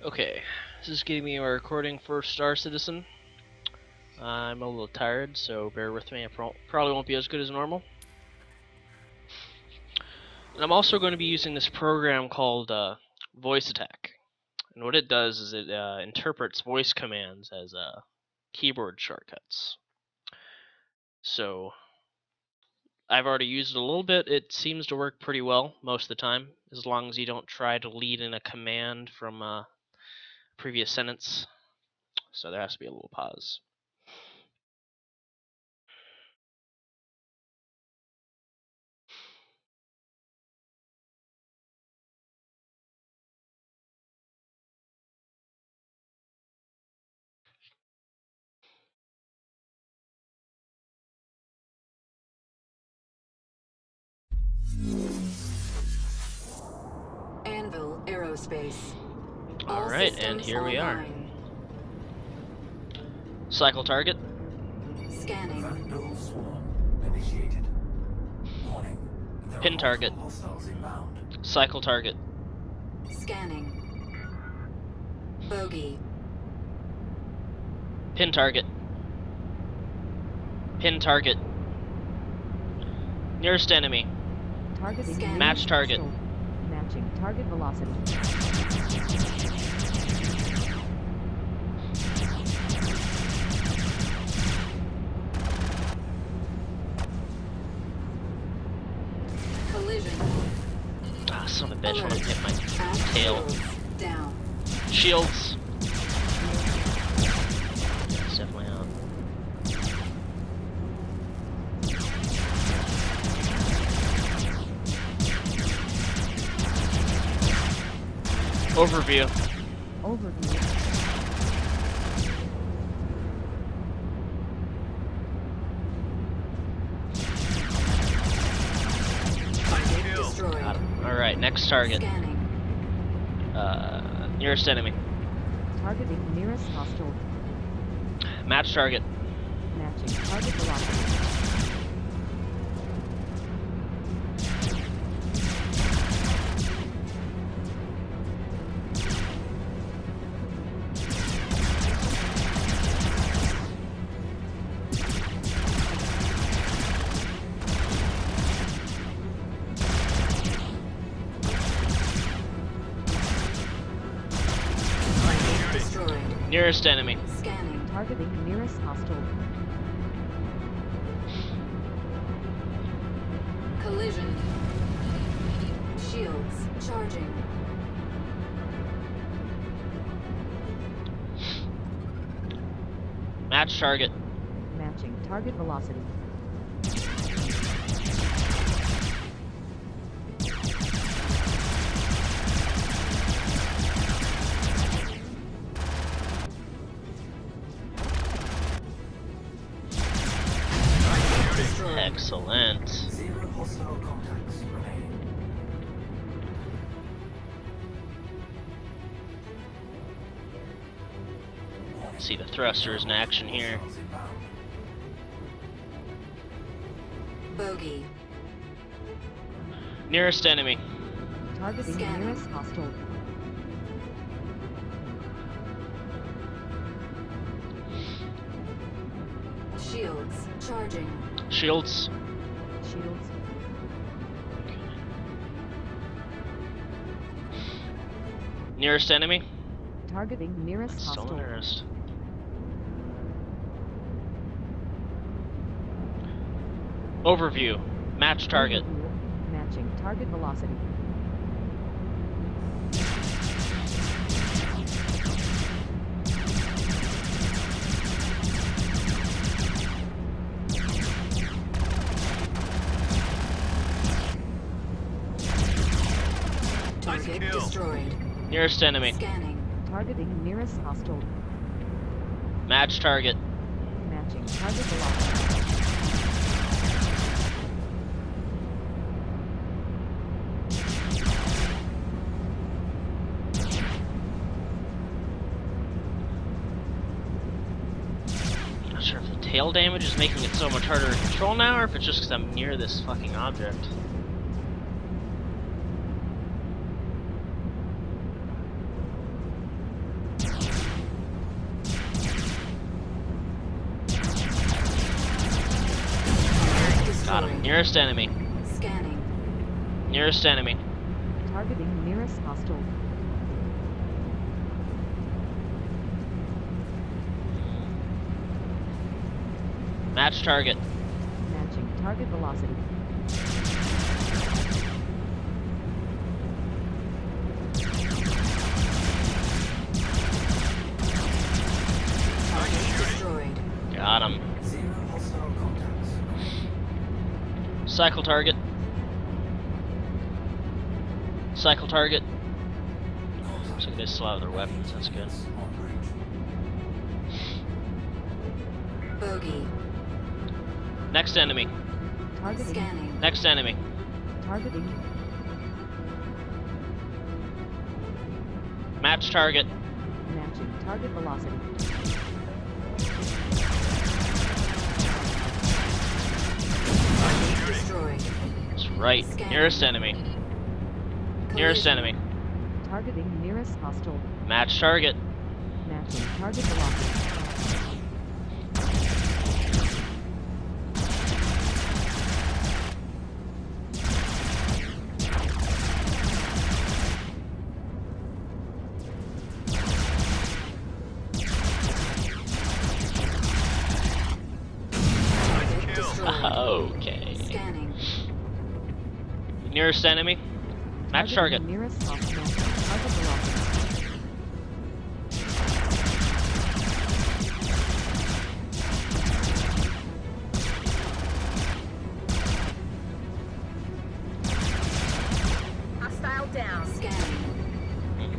Okay, this is getting me a recording for Star Citizen. I'm a little tired, so bear with me. I probably won't be as good as normal. And I'm also going to be using this program called Voice Attack. And what it does is it interprets voice commands as keyboard shortcuts. So I've already used it a little bit. It seems to work pretty well most of the time, as long as you don't try to lead in a command from a previous sentence. So there has to be a little pause. Anvil Aerospace. Alright, and here we are. Cycle target. Scanning. Pin target. Cycle target. Scanning. Bogey. Pin target. Pin target. Nearest enemy. Targeting. Match target. Matching target velocity. Collision. Ah, son of a bitch, I want to hit my Add tail. Down. Shields. It's definitely out. Overview. Overview. Target destroyed. Got him. Alright, next target. Scanning. Nearest enemy. Targeting nearest hostile. Match target. Matching target velocity. Target destroyed. Nearest enemy. Scanning. Targeting nearest hostile. Collision. Shields charging. Match target. Matching target velocity. Destroyed. Excellent. Zero hostile contacts remaining. See the thrusters in action here. Hostiles inbound. Bogey. Nearest enemy. Targeting Scanning. nearest hostile. Shields charging. Shields. Shields. Nearest enemy. Targeting nearest Still hostile. nearest. Overview. Match target. Overview. Matching target velocity. Target destroyed. Nearest enemy. Scanning. Targeting nearest hostile. Match target. Matching target velocity. Not sure if the tail damage is making it so much harder to control now, or if it's just because I'm near this fucking object. Got him. destroyed. Nearest enemy. Scanning. Nearest enemy. Targeting nearest hostile. Match target. Matching target velocity. Target destroyed. Got him. 0 hostile contacts. Cycle target. Cycle target. Contact. So they still have their weapons. That's good. On bridge. Bogey. Next enemy. Targeting. Scanning. Next enemy. Targeting. Match target. Matching target velocity. Target destroyed. That's right. Scanning. Nearest enemy. Nearest Collision. enemy. Targeting nearest hostile. Match target. Matching target velocity. Target destroyed. Okay. Scanning. Nearest enemy. Match target. Targeting nearest hostile. Matching target velocity. Hostile down. Scanning.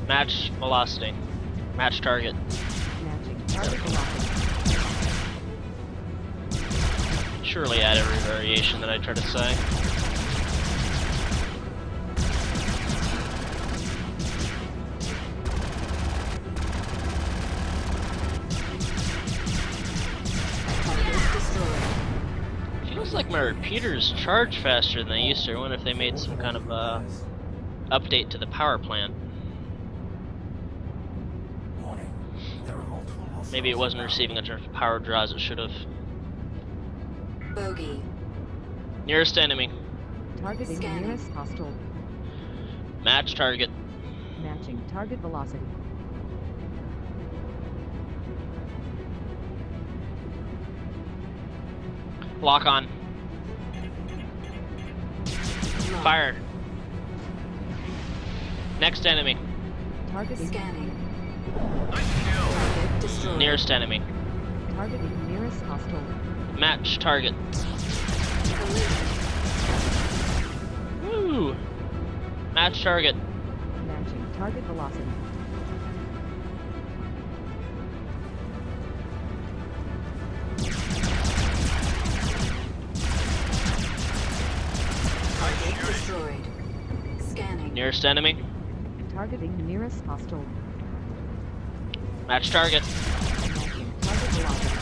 Match velocity. Match target. Matching target velocity. Surely add every variation that I try to say. Target destroyed. Feels like my repeaters charge faster than they used to. I wonder if they made some kind of update to the power plant. Warning. There are multiple hostile Maybe it wasn't receiving as much power draw as it should have. Bogey. Nearest enemy. Targeting Scanning. nearest hostile. Match target. Matching target velocity. Lock on. Locked. Fire. Next enemy. Targeting. Scanning. Target destroyed. Nearest enemy. Targeting nearest hostile. Match target. Collision. Woo! Match target. Matching target velocity. Target destroyed. Scanning. Nearest enemy. Targeting nearest hostile. Match target. Matching target velocity.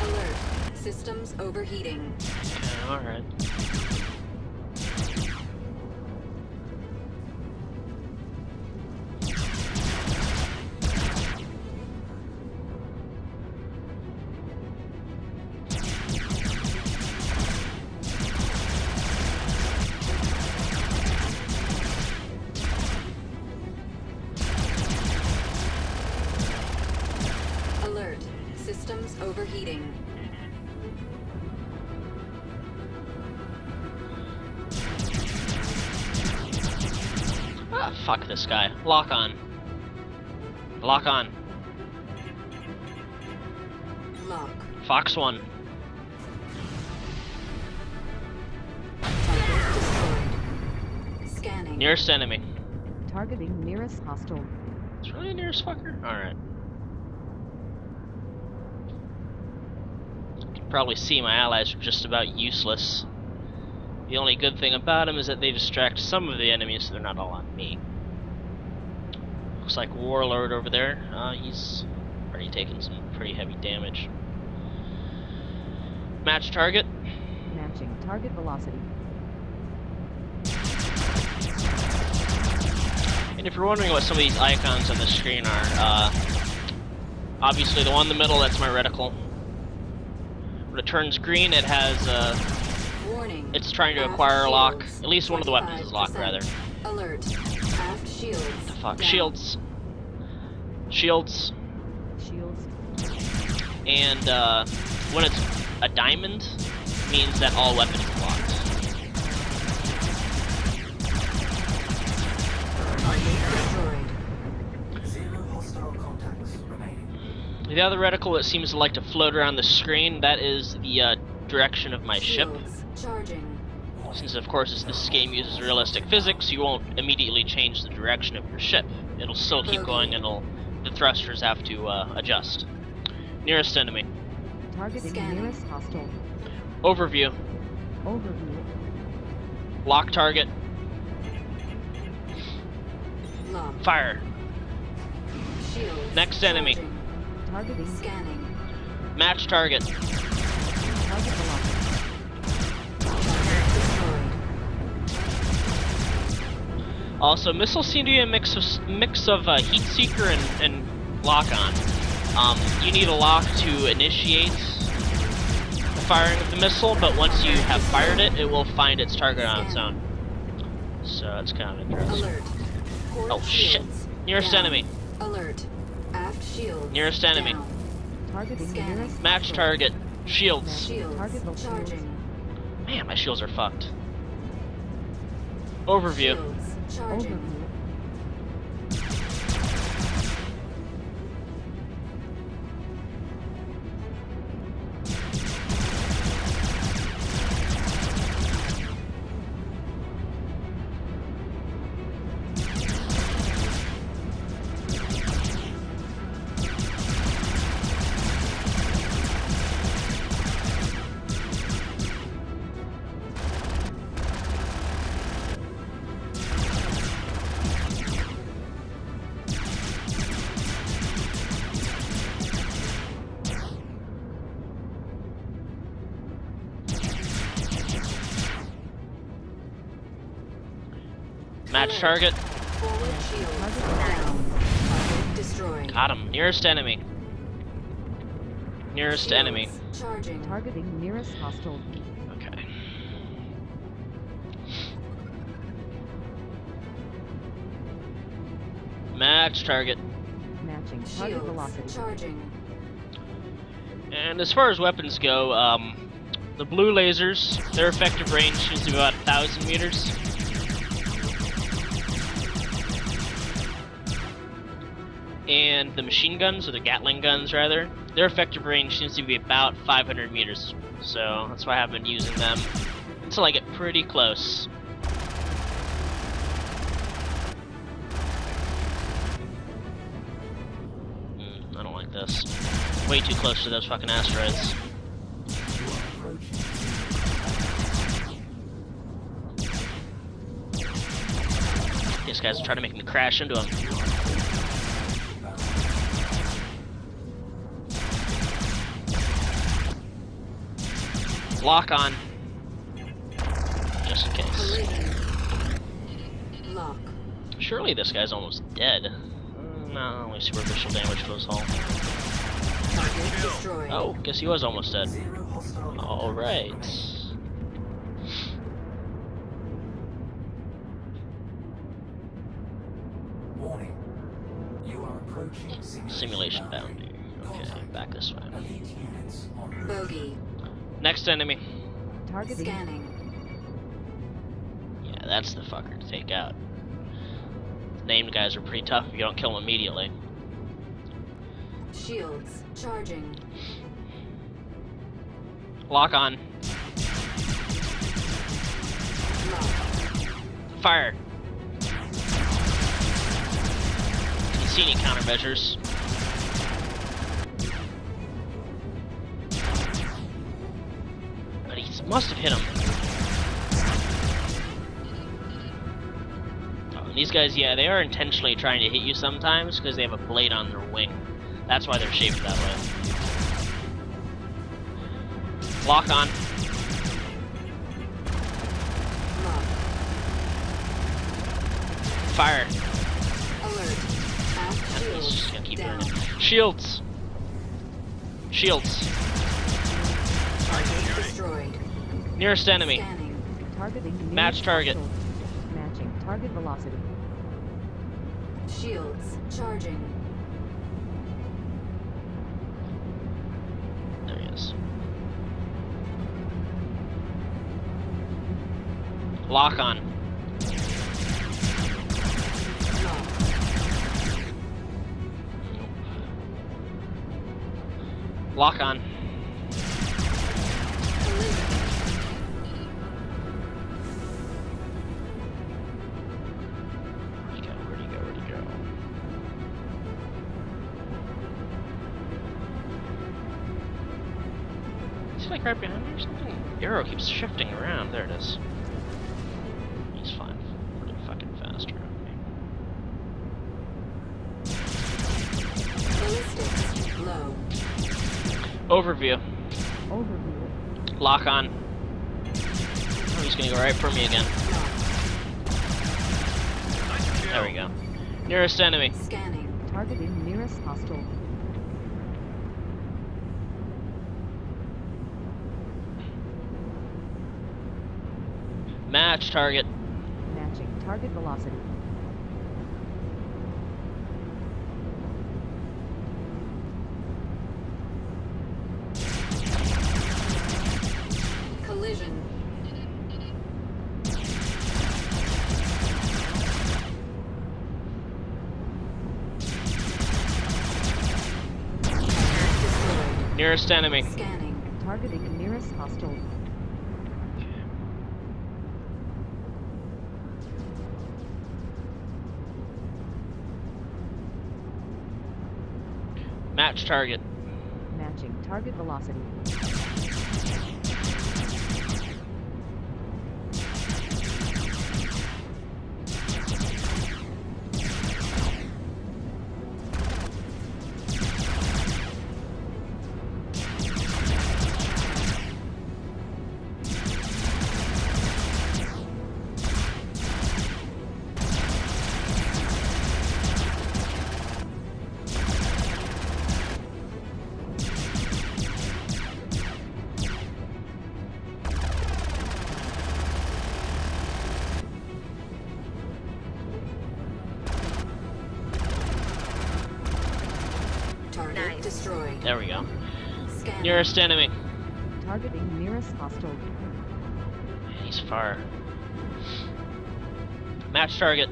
Alert. Systems overheating. Okay, alright. Alert. Systems overheating. Ah, fuck this guy. Lock on. Lock on. Lock. Fox 1. Target destroyed. Scanning. Nearest enemy. Targeting nearest hostile. It's really nearest fucker? Alright. You can probably see my allies are just about useless. The only good thing about them is that they distract some of the enemies so they're not all on me. Looks like Warlord over there. He's already taken some pretty heavy damage. Match target. Matching target velocity. And if you're wondering what some of these icons on the screen are, obviously the one in the middle, that's my reticle. When it turns green, it has, Warning. it's trying to Aft acquire a lock. shields. At least one of the weapons is locked, 25%. rather. Alert. Aft shields. The fuck? down. Shields. Shields. Shields. And, when it's a diamond, means that all weapons are locked. Target destroyed. 0 hostile contacts remaining. The other reticle that seems to like to float around the screen, that is the, direction of my ship. Shields charging. Since, of course, this game uses realistic physics, you won't immediately change the direction of your ship. It'll still keep going, and the thrusters have to adjust. Nearest enemy. Targeting Scanning. nearest hostile. Overview. Overview. Lock target. Lock. Fire. Shields. Next enemy. charging. Targeting Scanning. Match target. target velocity. Destroyed. Also, missiles seem to be a mix of heat seeker and lock on. You need a lock to initiate the firing of the missile, but once you have fired it, it will find its target on its own. So that's kind of interesting. Alert. Port Oh shit! shields Nearest down. enemy. Alert. Aft shields. Nearest enemy. down. Targeting Scanning. nearest Match hostile. target. Shields. Shields Target shields. charging. Man, my shields are fucked. Overview. Shields charging. Overview. Match target. Forward shields Target down. Target destroyed. Got him. Nearest enemy. Nearest Shields enemy. charging. Targeting nearest hostile. Okay. Match target. Matching target Shields velocity. charging. And as far as weapons go, the blue lasers, their effective range seems to be about 1,000 meters. And the machine guns, or the Gatling guns rather, their effective range seems to be about 500 meters. So that's why I have been using them until I get pretty close. I don't like this. Way too close to those fucking asteroids. These guys are trying to make me crash into them. Lock on. Just in case. Collision. Lock. Surely this guy's almost dead. No, only superficial damage to his hull. Target destroyed. Oh, guess he was almost dead. 0 hostile contacts Alright. remaining. Warning. You are approaching Simulation boundary. Okay, back this way. Elite units en route. Bogey. Next enemy. Targeting. Scanning. Yeah, that's the fucker to take out. Named guys are pretty tough if you don't kill them immediately. Shields charging. Lock on. Lock. Fire. Can you see any countermeasures? But he must have hit him. Oh, and these guys, yeah, they are intentionally trying to hit you sometimes because they have a blade on their wing. That's why they're shaped that way. Lock on. Lock. Fire. Alert. Aft He's just shields gonna keep down. doing it. Shields. Shields. Target destroyed. Nearest enemy. Scanning. Targeting nearest Match target. hostile. Matching target velocity. Shields charging. There he is. Lock on. Lock. Lock on. Collision. Where'd he go? Where'd he go? Is he like right behind me or something? The arrow keeps shifting around. There it is. He's fine. Pretty fucking fast around me. Ballistics low. Overview. Overview. Lock on. Oh, he's gonna go right for me again. Lock. There we go. Nearest enemy. Scanning. Targeting nearest hostile. Match target. Matching target velocity. Collision. Destroyed. Nearest enemy. Scanning. Targeting nearest hostile. Match target. Matching target velocity. Target destroyed. There we go. Scanning. Nearest enemy. Targeting nearest hostile. He's far. Match target.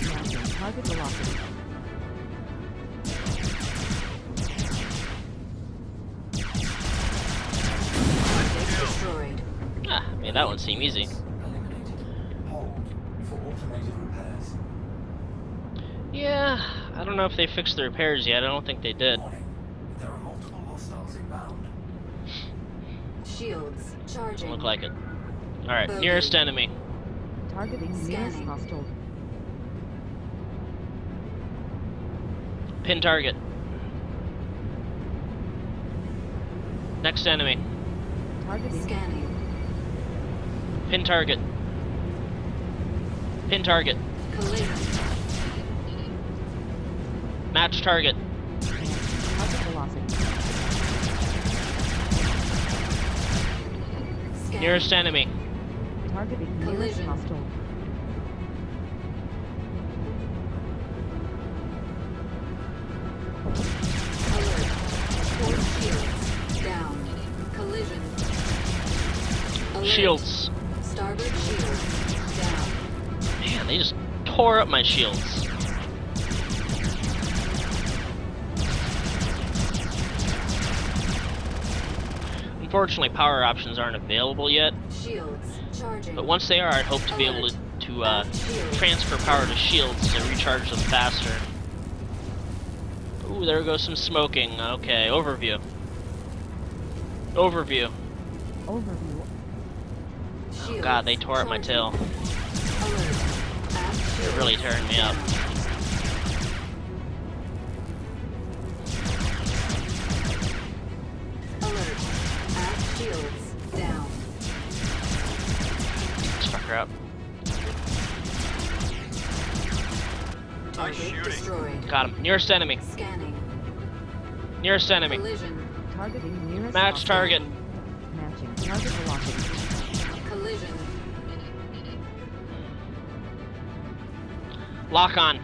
Matching target velocity. Target destroyed. Ah, made that one seem easy. Eliminated. Hold for automated repairs. Yeah, I don't know if they fixed the repairs yet. I don't think they did. Warning. There are multiple hostiles inbound. Shields charging. Doesn't look like it. Alright, Bogey. nearest enemy. Targeting nearest Scanning. hostile. Pin target. Next enemy. Targeting Scanning. Pin target. Pin target. Collision. Match target. target velocity. Scanning. Nearest enemy. Targeting nearest Collision. hostile. Alert. Port shields down. Collision. Alert. Shields. Starboard shield down. Man, they just tore up my shields. Unfortunately, power options aren't available yet, Shields charging. but once they are, I hope to be able to transfer power to shields to recharge them faster. Ooh, there goes some smoking. Okay, overview. Overview. Overview. Oh god, they tore up my tail. They're really tearing me up. Alert. Act shields down. Let's fuck her up. Target destroyed. Got him. Nearest enemy. Scanning. Nearest enemy. Collision. Targeting nearest Match hostile. target. Matching target velocity. Collision. Lock on.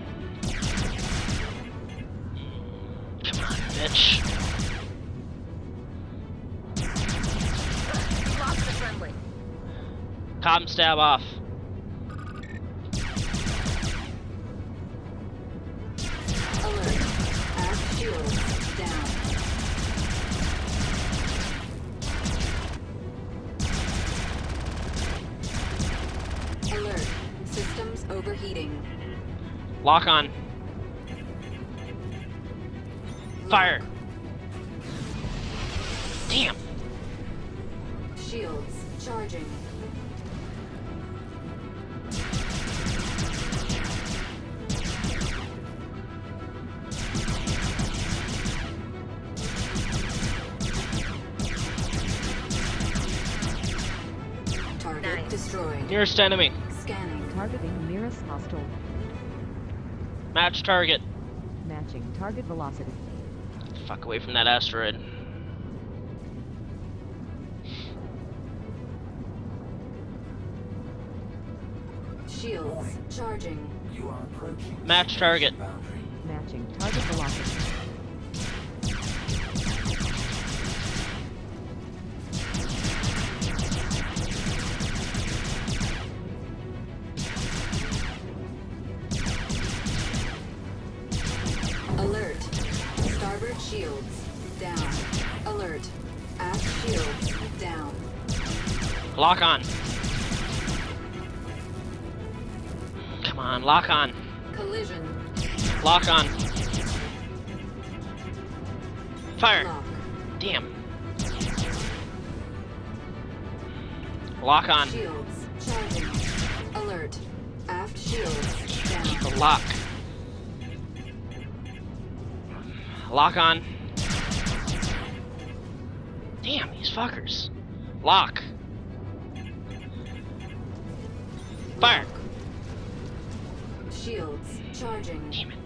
Come on, bitch. Lost the friendly. Cop and stab off. Alert. Act shields down. Alert. Systems overheating. Lock on. Fire. Damn. Shields charging. Target destroyed. Nearest enemy. Scanning. Targeting nearest hostile. Match target. Matching target velocity. Fuck away from that asteroid. Shields charging. You are approaching Match target. boundary. Matching target velocity. Alert. Starboard shields down. Alert. Aft shields down. Lock on. Come on, lock on. Collision. Lock on. Fire. Lock. Damn. Lock on. Shields charging. Alert. Aft shields down. The lock. Lock on. Damn, these fuckers. Lock. Fire. Shields charging. Damn it.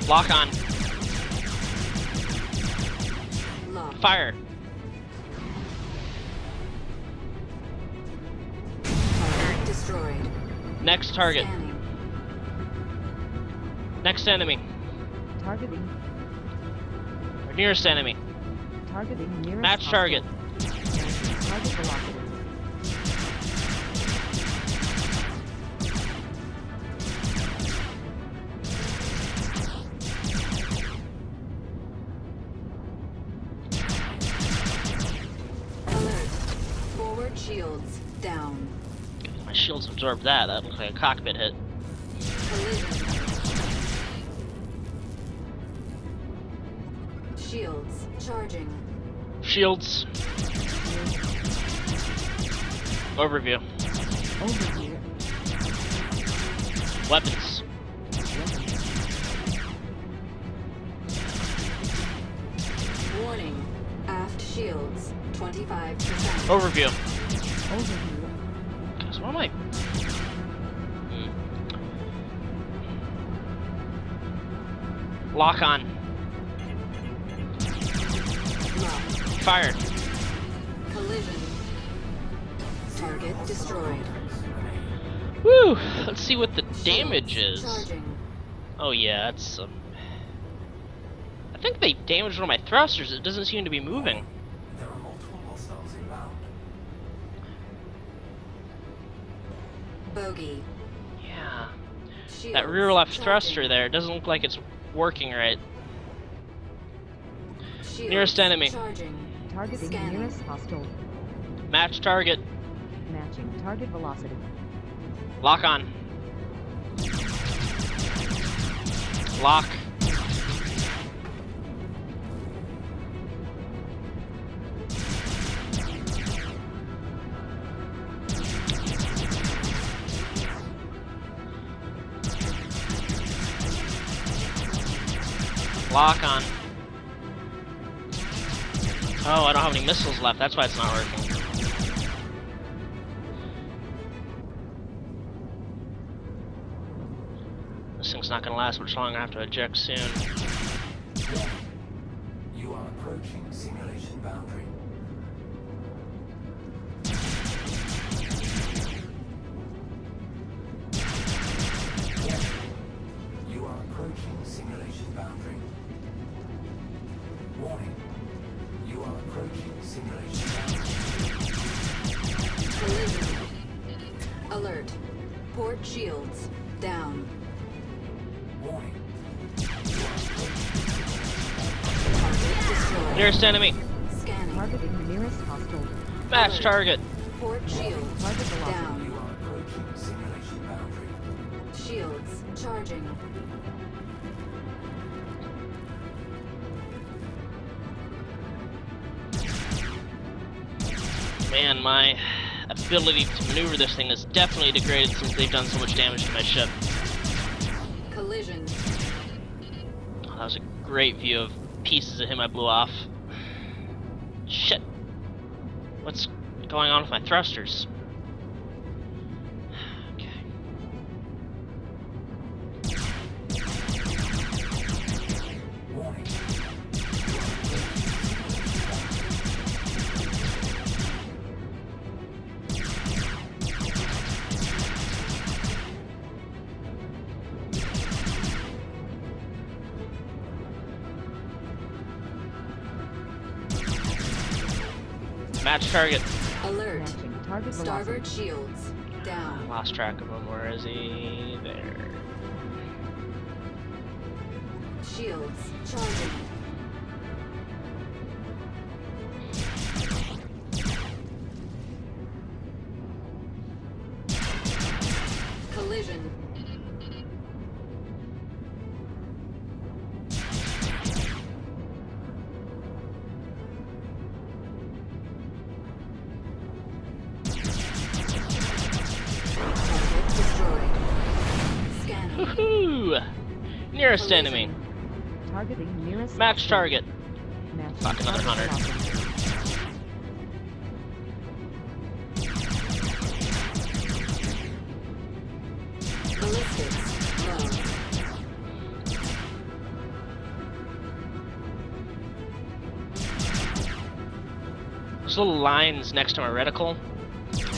Lock on. Lock. Fire. Target destroyed. Next target. Scanning. Next enemy. Targeting. Or nearest enemy. Targeting nearest Match hostile. target. Matching target velocity. Alert. Forward shields down. My shields absorbed that. That looks like a cockpit hit. Collision. Shields charging. Shields. Overview. Overview. Weapons. Warning. Aft shields 25%. Overview. Overview. So what am I? Lock on. Lock. Fire. Collision. Target destroyed. Woo! Let's see what the damage Shields is. Charging. Oh yeah, that's I think they damaged one of my thrusters. It doesn't seem to be moving. There are multiple hostiles inbound. Bogey. Yeah. Shields That rear left charging. thruster there doesn't look like it's working right. Shields Nearest enemy. Charging. Targeting Scanning. nearest hostile. Match target. Matching target velocity. Lock on. Lock. Lock on. Oh, I don't have any missiles left. That's why it's not working. This thing's not gonna last much longer. I have to eject soon. You are approaching simulation boundary. You are approaching simulation boundary. Warning. You are approaching simulation boundary. Collision. Alert. Port shields down. Warning. Target destroyed. Nearest enemy. Scanning. Targeting nearest hostile. Match target. Port shields Target velocity. down. You are approaching simulation boundary. Shields charging. Man, my ability to maneuver this thing is definitely degraded since they've done so much damage to my ship. Collision. That was a great view of pieces of him I blew off. Shit. What's going on with my thrusters? Okay. Warning. Match target. Alert. Matching target velocity. Starboard shields down. Lost track of him. Where is he? There. Shields charging. Collision. Target destroyed. Scanning. Woohoo! Nearest Collision. enemy. Targeting nearest Match hostile. target. Matching Fuck, another target hunter. velocity. Ballistics low. Those little lines next to my reticle,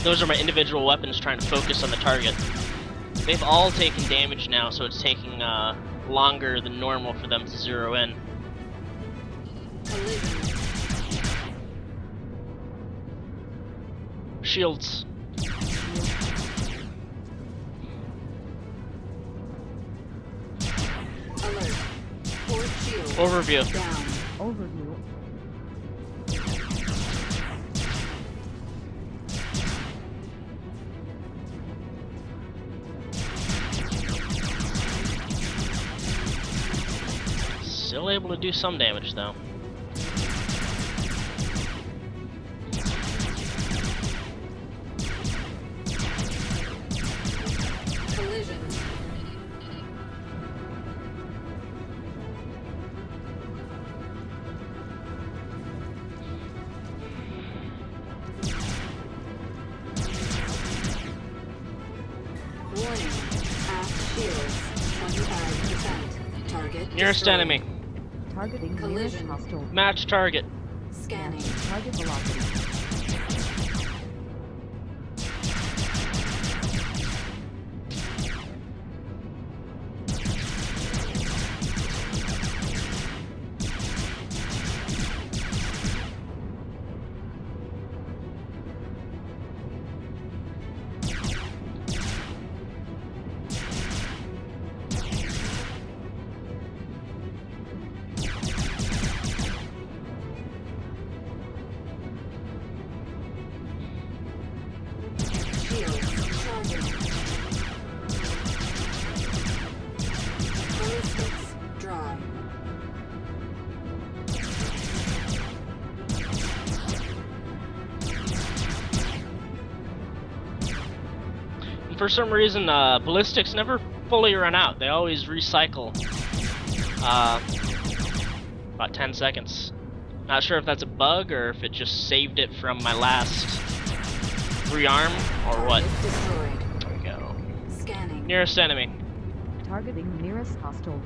those are my individual weapons trying to focus on the target. They've all taken damage now, so it's taking longer than normal for them to zero in. Collision. Shields. Alert. Port shield Overview. down. Overview. Still able to do some damage though. Collision. Warning. Aft shields 25%. Target Nearest destroyed. enemy. Targeting Collision. nearest hostile. Match target. Scanning. Matching target velocity. And for some reason, ballistics never fully run out. They always recycle. About 10 seconds. Not sure if that's a bug or if it just saved it from my last rearm or what. Target destroyed. There we go. Scanning. Nearest enemy. Targeting nearest hostile.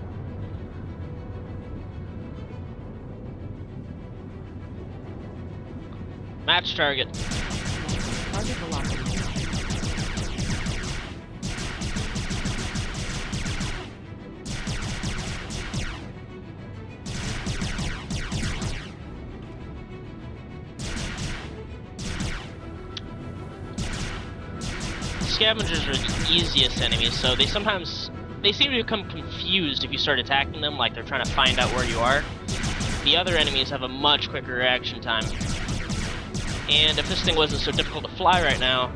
Match target. Target velocity. Scavengers are the easiest enemies, so they seem to become confused if you start attacking them, like they're trying to find out where you are. The other enemies have a much quicker reaction time. And if this thing wasn't so difficult to fly right now,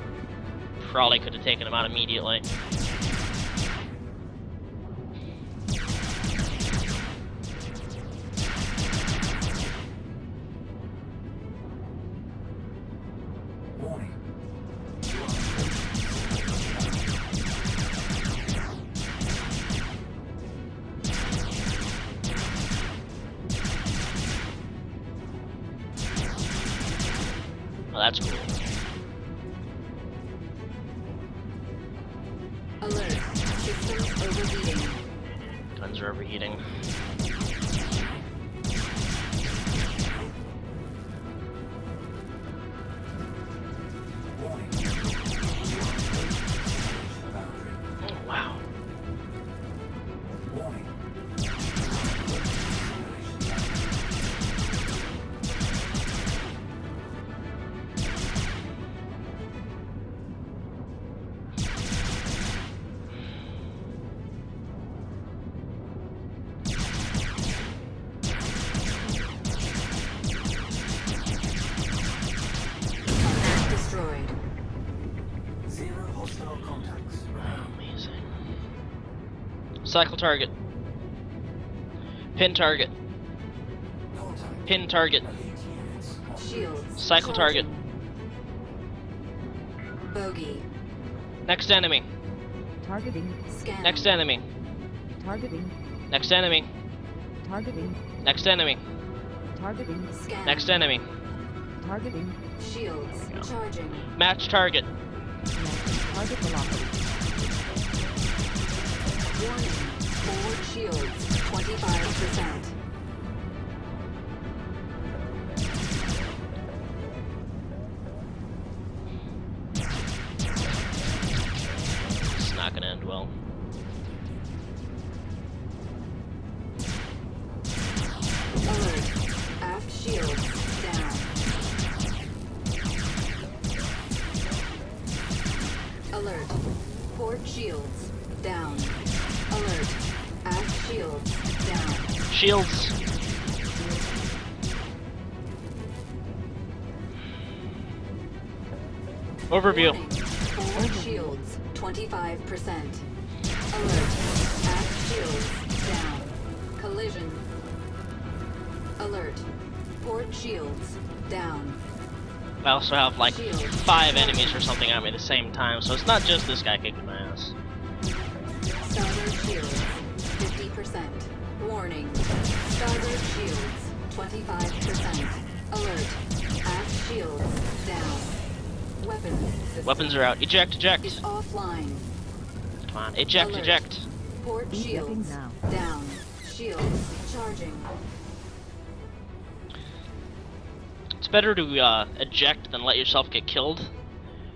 probably could have taken them out immediately. Warning. Oh, that's cool. Alert. Systems overheating. Guns are overheating. Warning. Boundary. Oh, wow. Warning. Command destroyed. Zero hostile contacts remain. Amazing. Cycle target. Pin target. Contact. Pin target. Elite units on Shields. Cycle target. Charging. Bogey. Next enemy. Targeting. Scanning. Next enemy. Targeting. Next enemy. Targeting. Next enemy. Targeting. Scanning. Next enemy. Targeting. Shields. There we go. Charging. Match target. Target velocity. Warning. Forward shields. 25%. It's not gonna end well. Alert. Aft shields. Down. Alert. Port shields. Down. Alert. Aft shields. Down. Shields. Overview. Warning. Forward shields. 25%. Alert. Aft shields. Down. Collision. Alert. Port shields. Down. I also have like 5 enemies or something at me at the same time, so it's not just this guy kicking my ass. Starboard shields. 50%. Warning. Starboard shields. 25%. Alert. Aft shields. Down. Weapons system Weapons are out. Eject, eject. is offline. Come on, eject, Alert. eject. Port Ejecting shields. now. Down. Shields. Charging. It's better to eject than let yourself get killed,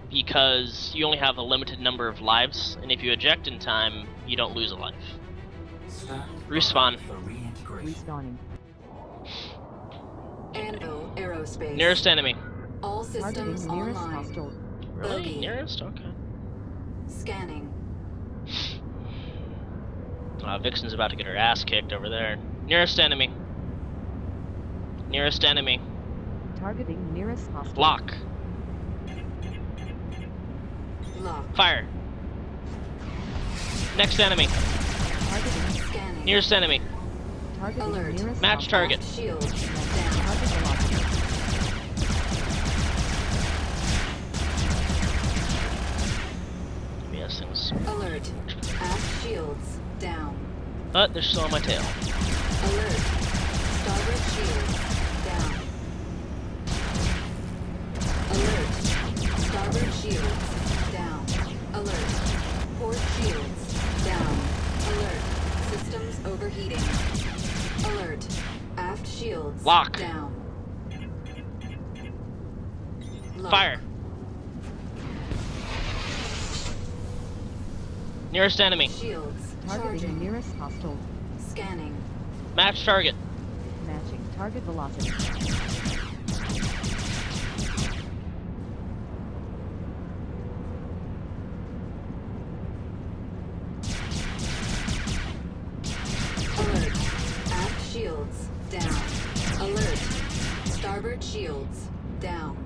because you only have a limited number of lives, and if you eject in time, you don't lose a life. Stand Respawn. by for reintegration. Respawning. Anvil Aerospace. Nearest enemy. All systems Targeting nearest online. hostile. Really? Bogey. Nearest? Okay. Scanning. Vixen's about to get her ass kicked over there. Nearest enemy. Nearest enemy. Targeting nearest hostile. Lock. Lock. Fire. Next enemy. Targeting. Scanning. Nearest enemy. Targeting Alert. nearest Match hostile. target. Shields. Down. Target velocity. Give me a shields. Alert. Aft shields down. But they're still on my tail. Alert. Starboard shields down. Alert. Starboard shields down. Alert. Port shields down. Alert. Systems overheating. Alert. Aft shields Lock. down. Lock. Fire. Nearest enemy. Shields Targeting charging. nearest hostile. Scanning. Match target. Matching target velocity. Alert. Aft shields down. Alert. Starboard shields down.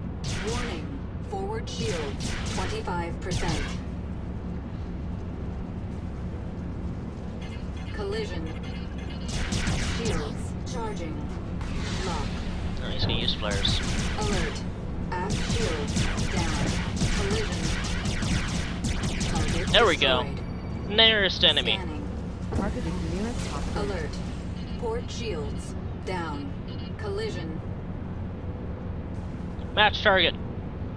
Warning. Forward shields 25%. Collision. Shields charging. Lock. Oh, he's gonna use flares. Alert. Aft shields down. Collision. Target There we go. destroyed. Nearest enemy. Scanning. Targeting nearest hostile. Alert. Port shields down. Collision. Match target.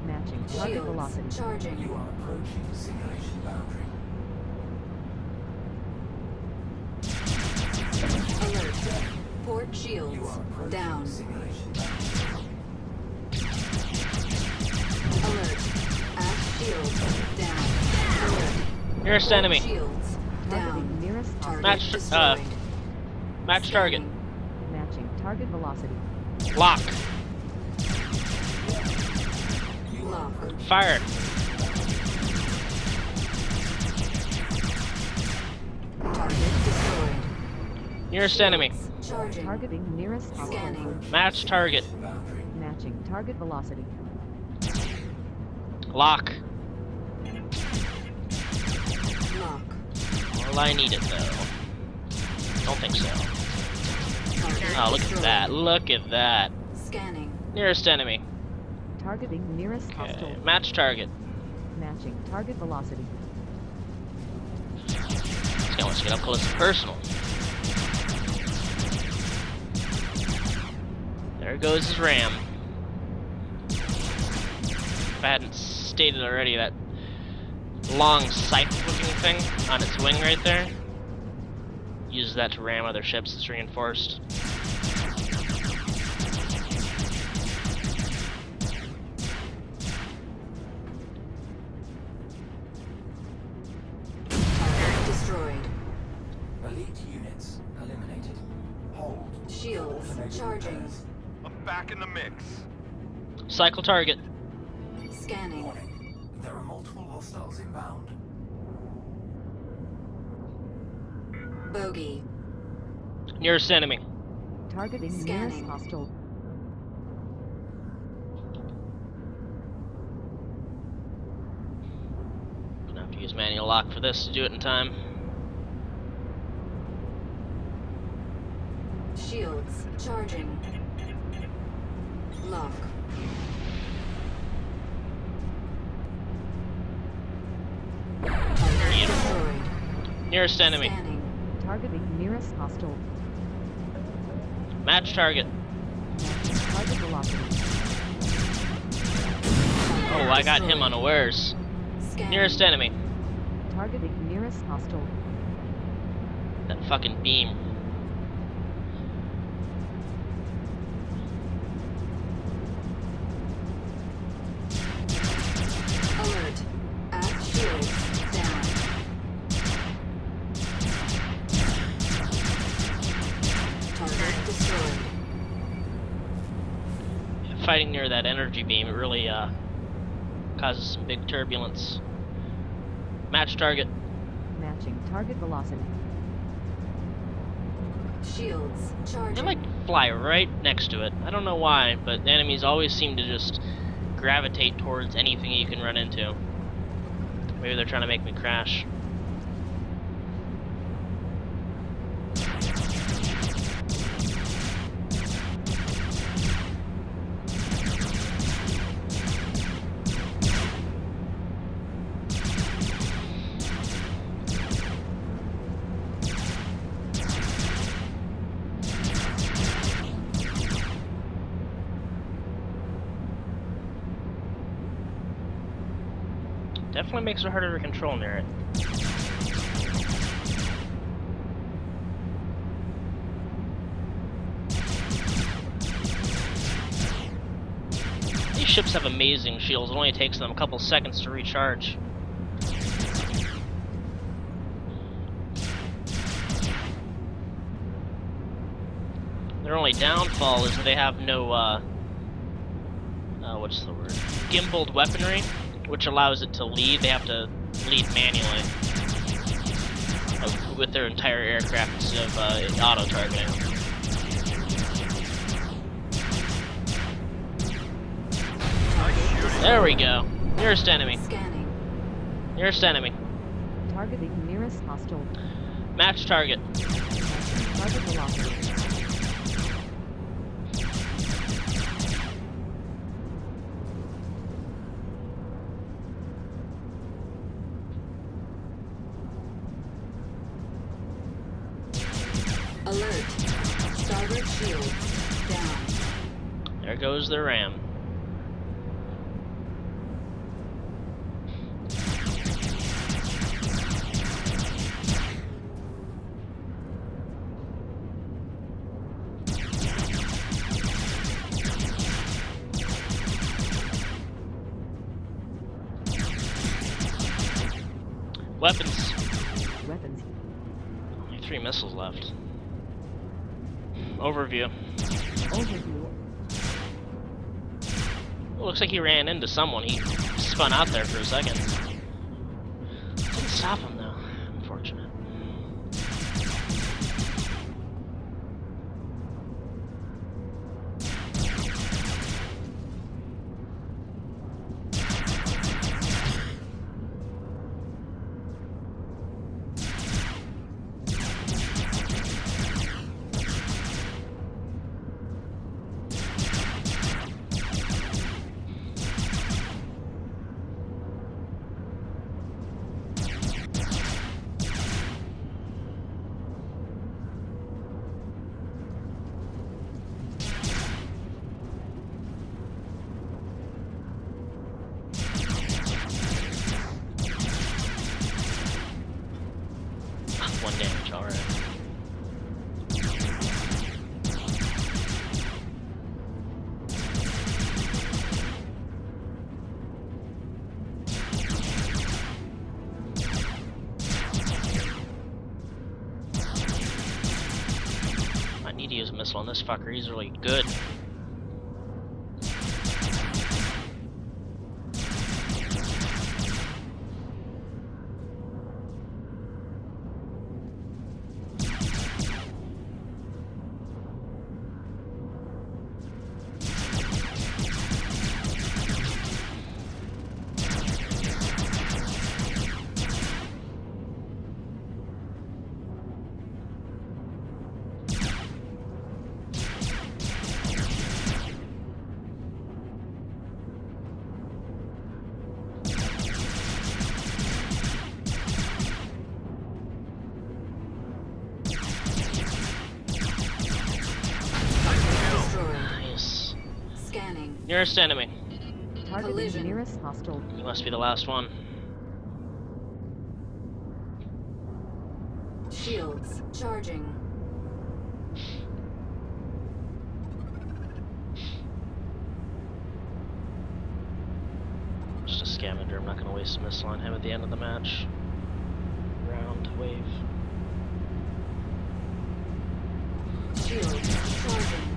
Matching target Shields velocity. charging. You are approaching the simulation boundary. Alert. Port You shields are approaching down. the simulation boundary. Alert. Aft shields down. Alert. Nearest Port enemy. Shields down. Targeting nearest hostile. Target Match- destroyed. Match target. Scanning. Matching target velocity. Lock. Lock. Fire. Target destroyed. Nearest enemy. Shields charging. Targeting nearest hostile. Scanning. Match target. Boundary. Matching target velocity. Lock. Lock. Well, I need it though. Don't think so. Target Oh, look at destroyed. that. Look at that. Scanning. Nearest enemy. Targeting nearest Okay. hostile. Match target. Matching target velocity. This guy wants to get up close and personal. There goes his ram. If I hadn't stated already, that long scythe-looking thing on its wing right there uses that to ram other ships. It's reinforced. Target destroyed. Elite units eliminated. Hold. Shields Automated charging. repairs. I'm back in the mix. Cycle target. Scanning. Warning. There are multiple hostiles inbound. Bogey. Nearest enemy. Targeting nearest Scanning. hostile. Gonna have to use manual lock for this to do it in time. Shields charging. Lock. Target Beautiful. destroyed. Nearest enemy. Scanning. Targeting nearest hostile. Match target. Matching target velocity. Oh, I got him unawares. Scanning. Nearest enemy. Targeting nearest hostile. That fucking beam. Alert. Aft shields down. Target destroyed. Fighting near that energy beam, it really causes some big turbulence. Match target. Matching target velocity. Shields They charging. like fly right next to it. I don't know why, but the enemies always seem to just gravitate towards anything you can run into. Maybe they're trying to make me crash. Definitely makes it harder to control near it. These ships have amazing shields. It only takes them a couple seconds to recharge. Their only downfall is that they have no, what's the word? Gimbaled weaponry, which allows it to lead. They have to lead manually with their entire aircraft instead of auto-targeting. There we go. Nearest enemy. Scanning. Nearest enemy. Targeting nearest hostile. Match target. Target velocity. Alert. Starboard shield down. There goes the ram. Weapons. Weapons. Only 3 missiles left. Overview. Overview. It looks like he ran into someone. He spun out there for a second. Didn't stop him though. Unfortunate. One damage already. I need to use a missile on this fucker. He's really good. Destroyed. Nice. Scanning. Nearest enemy. Targeting Collision. nearest hostile. He must be the last one. Shields charging. Just a scavenger. I'm not going to waste a missile on him at the end of the match. Round wave. Shields charging.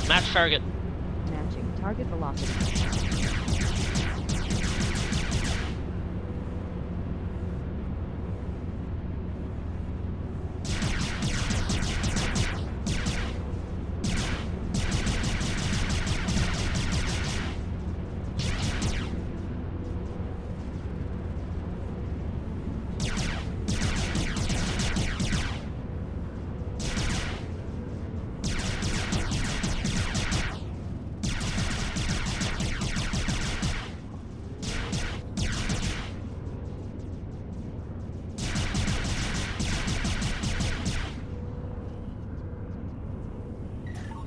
Match target. Matching target velocity.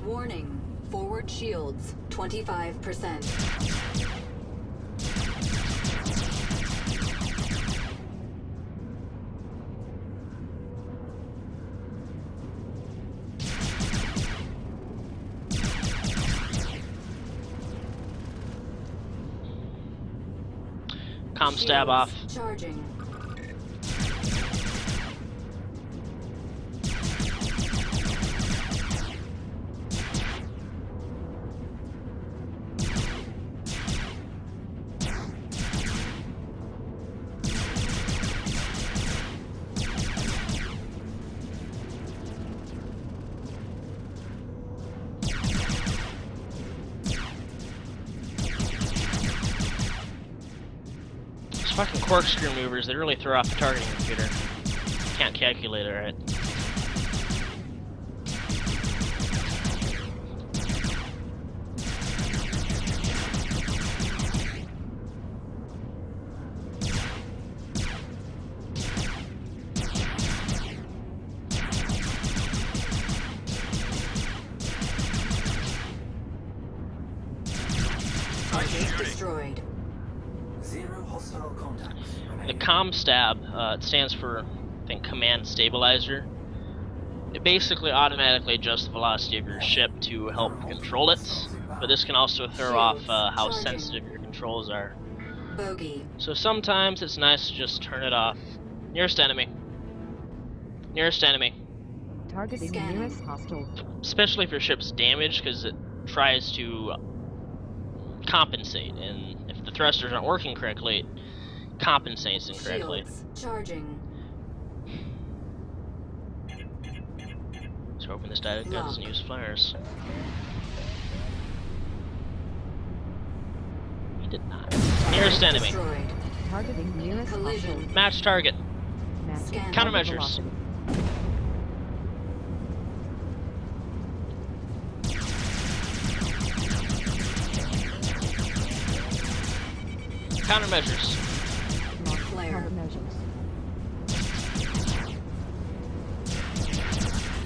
Warning. Forward shields, 25%. Comm stab off. Charging. Fucking corkscrew movers, they really throw off the targeting computer. Can't calculate it right. Target destroyed. Zero hostile contacts. The comm stab, it stands for, I think, command stabilizer. It basically automatically adjusts the velocity of your ship to help control it, but this can also throw off how sensitive your controls are. Bogey. So sometimes it's nice to just turn it off. Nearest enemy. Nearest enemy. Targeting Scanning. nearest hostile. Especially if your ship's damaged, because it tries to compensate, and if the thrusters aren't working correctly, it compensates incorrectly. Shields charging. So open this data gun doesn't use flares. He did not. Nearest enemy. Destroyed. Targeting nearest hostile. Collision. Match target. Matching Scan. target Countermeasures. velocity. Countermeasures. Launch Flare. countermeasures.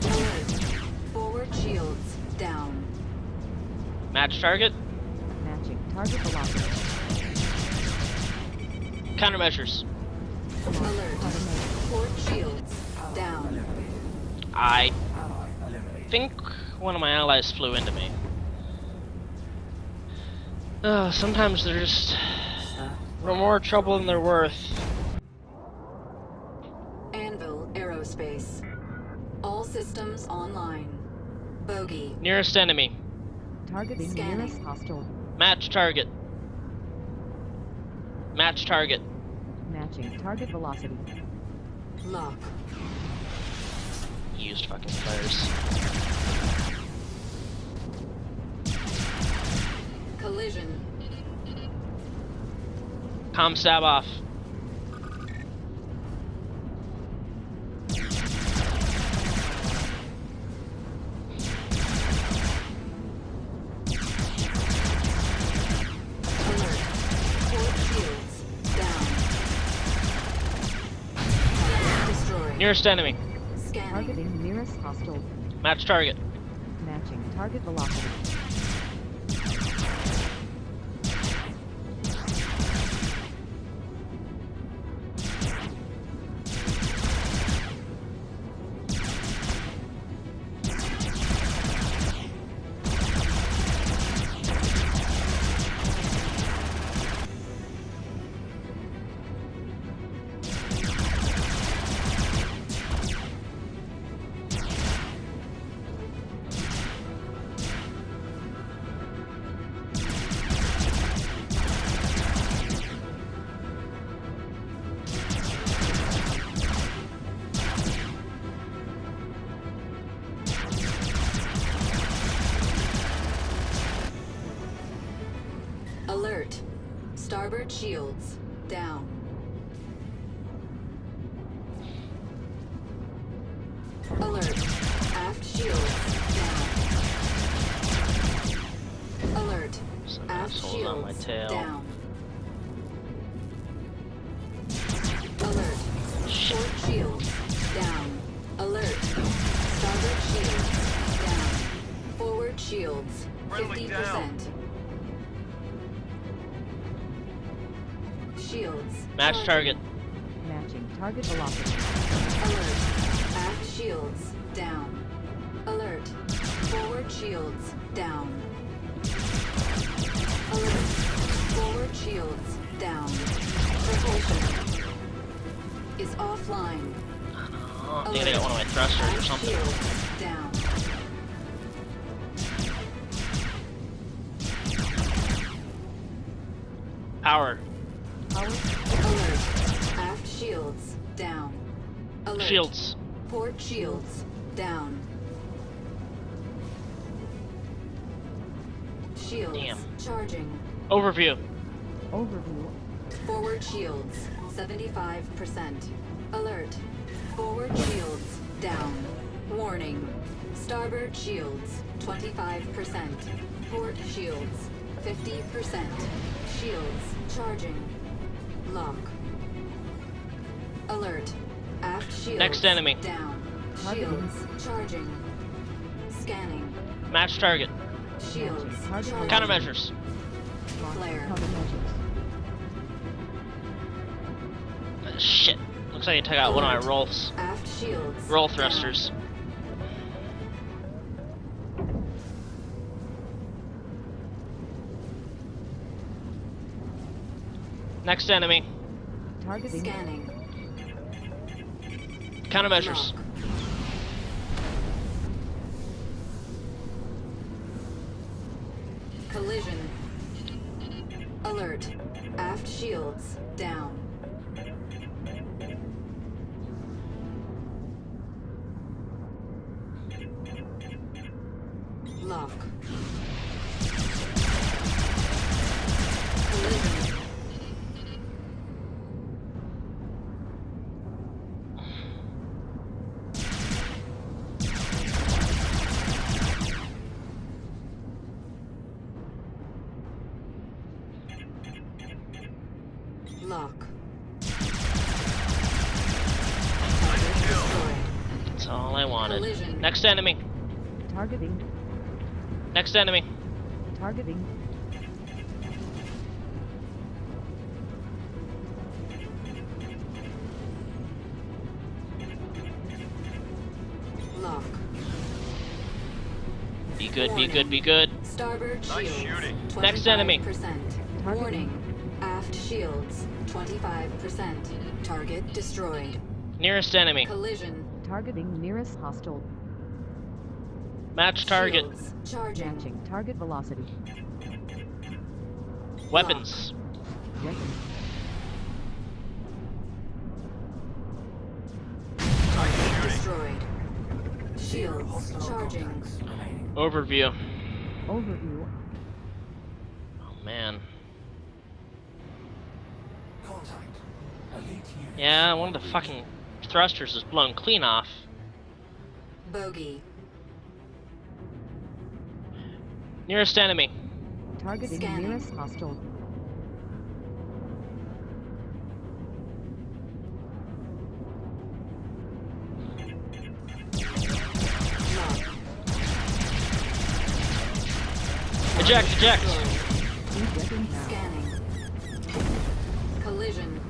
Alert. Forward shields down. Match target. Matching target velocity. Countermeasures. Launch Alert. countermeasures. Port shields down. Eliminated. I Ally eliminated. think one of my allies flew into me. Sometimes they're just more trouble than they're worth. Anvil Aerospace. All systems online. Bogey. Nearest enemy. Targeting Scanning. nearest hostile. Match target. Match target. Matching target velocity. Lock. Used fucking flares. Collision. Comm stab off. Alert. Port shields down. Target destroyed. Nearest enemy. Scanning. Targeting nearest hostile. Match target. Matching target velocity. Alert. Starboard shields down. Alert. Aft shields down. Alert. Some Aft assholes on my shields tail. down. Alert. Port shields down. Alert. Starboard shields down. Forward shields Friendly down. 50%. Shields. Match charging. target. Matching target velocity. Alert. Aft shields down. Alert. Forward shields down. Alert. Forward shields down. Propulsion is offline. Oh, I think I got one of my thrusters or Aft something. shields down. Power. Power. Alert. Aft shields down. Alert. Shields. Port shields down. Shields Damn. charging. Overview. Overview. Forward shields 75%. Alert. Forward shields down. Warning. Starboard shields 25%. Port shields 50%. Shields charging. Lock. Alert. Aft shields Next enemy. down. Shields charging. Scanning. Match target. Shields Target charging. Countermeasures. Launch Flare. countermeasures. Shit. Looks like I took out one of my rolls. Aft shields Roll down. thrusters. Next enemy. Targeting. Scanning. Countermeasures. Lock. Collision. Alert. Aft shields down. Lock. Collision. Lock. Target destroyed. That's all I wanted. Collision. Next enemy. Targeting. Next enemy. Targeting. Lock. Be good, be good, be good. Starboard Nice shields. shooting. Next enemy. 25%. Targeting. Warning. Aft shields. 25%. Target destroyed. Nearest enemy. Collision. Targeting nearest hostile. Match target. Shields charging. Matching target velocity. Weapons. Weapon. Nice shooting. Destroyed. Zero Shields hostile charging. contacts remaining. Overview. Overview. Oh man. Contact. Elite unit. Yeah, one of the fucking thrusters is blown clean off. Bogey. Nearest enemy. Targeting Scanning. nearest hostile. Lock. Eject, eject. Two weapons now. Scanning. Collision.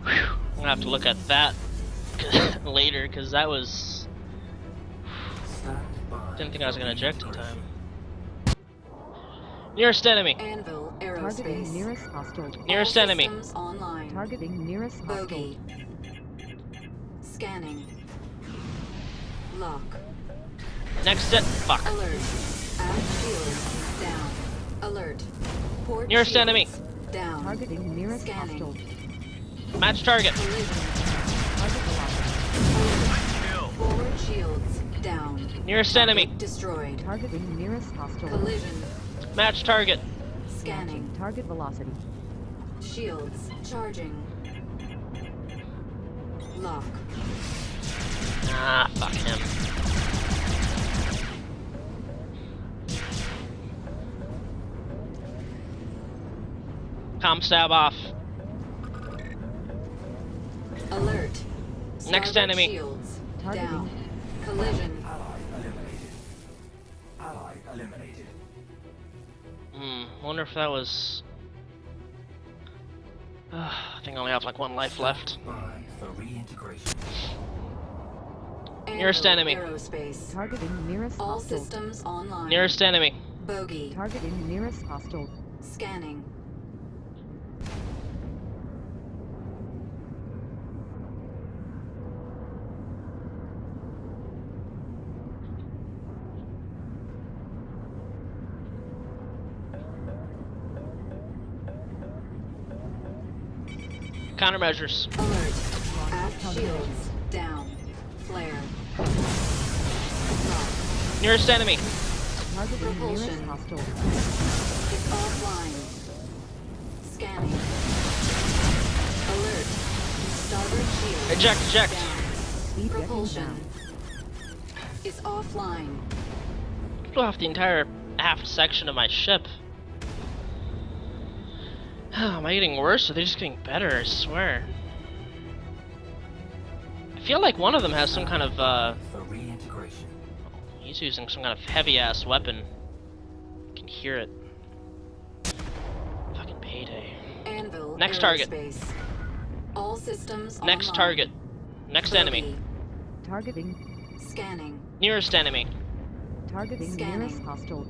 Whew. I'm gonna have to look at that later, because that was... Stand by. Didn't think I was gonna eject in time. Nearest enemy. Anvil Targeting Aerospace. nearest hostile. Nearest All enemy. systems online. Targeting nearest hostile. Bogey. Scanning. Lock. Next set. Fuck. Alert. Aft shields down. Alert. Port Nearest shields enemy. down. Targeting nearest Scanning. hostile. Match target. Collision. Target velocity. Alert. Kill. Forward shields down. Nearest enemy. Destroyed. Targeting nearest hostile. Collision. Match target. Scanning. Matching target velocity. Shields charging. Lock. Ah, fuck him. Com stab off. Alert. Next Starboard enemy. Shields Targeting. down. Collision. Ally eliminated. Ally eliminated. Wonder if that was... I think I only have like one life left. By for reintegration. Nearest Anvil enemy. Aerospace. Targeting nearest All hostile. systems online. Nearest enemy. Bogey. Targeting nearest hostile. Scanning. Countermeasures. Alert. Aft shields. Down. Flare. Lock. Nearest enemy. Targeting nearest Propulsion. hostile. It's offline. Scanning. Alert. Starboard shield. Eject, eject. Down. Speed getting Propulsion down. is offline. Blew off the entire aft section of my ship. Am I getting worse or are they just getting better? I swear. I feel like one of them has some kind of, For reintegration. he's using some kind of heavy-ass weapon. I can hear it. Fucking payday. Anvil Next target. Aerospace. All systems Next online. target. Next enemy. Bogey. Targeting. Scanning. Nearest enemy. Targeting Scanning. nearest hostile.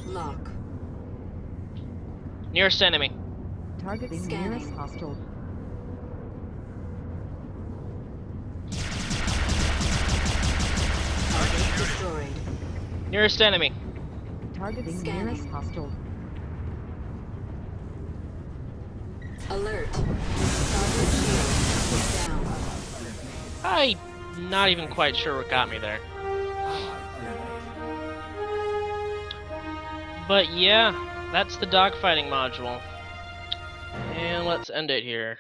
Lock. Nearest enemy. Targeting Scanning. nearest hostile. Target destroyed. Nearest enemy. Targeting Scanning. nearest hostile. Alert. Starboard shield is down. I'm not even quite sure what got me there. But yeah, that's the dogfighting module. And let's end it here.